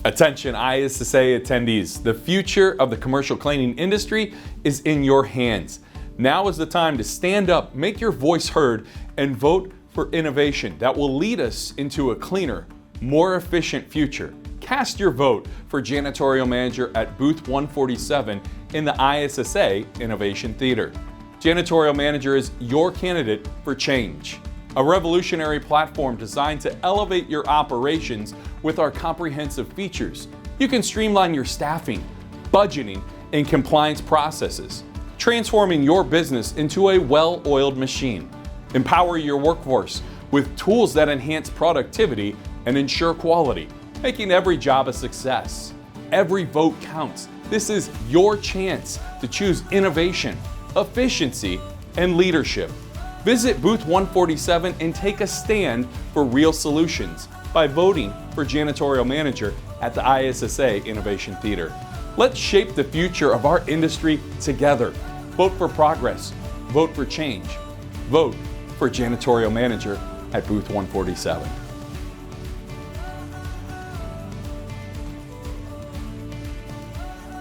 Attention ISSA attendees, the future of the commercial cleaning industry is in your hands. Now is the time to stand up, make your voice heard, and vote for innovation that will lead us into a cleaner, more efficient future. Cast your vote for Janitorial Manager at booth 147 in the ISSA Innovation Theater. Janitorial Manager is your candidate for change. A revolutionary platform designed to elevate your operations with our comprehensive features. You can streamline your staffing, budgeting, and compliance processes, transforming your business into a well-oiled machine. Empower your workforce with tools that enhance productivity and ensure quality, making every job a success. Every vote counts. This is your chance to choose innovation, efficiency, and leadership. Visit booth 147 and take a stand for real solutions by voting for Janitorial Manager at the ISSA Innovation Theater. Let's shape the future of our industry together. Vote for progress. Vote for change. Vote for Janitorial Manager at booth 147.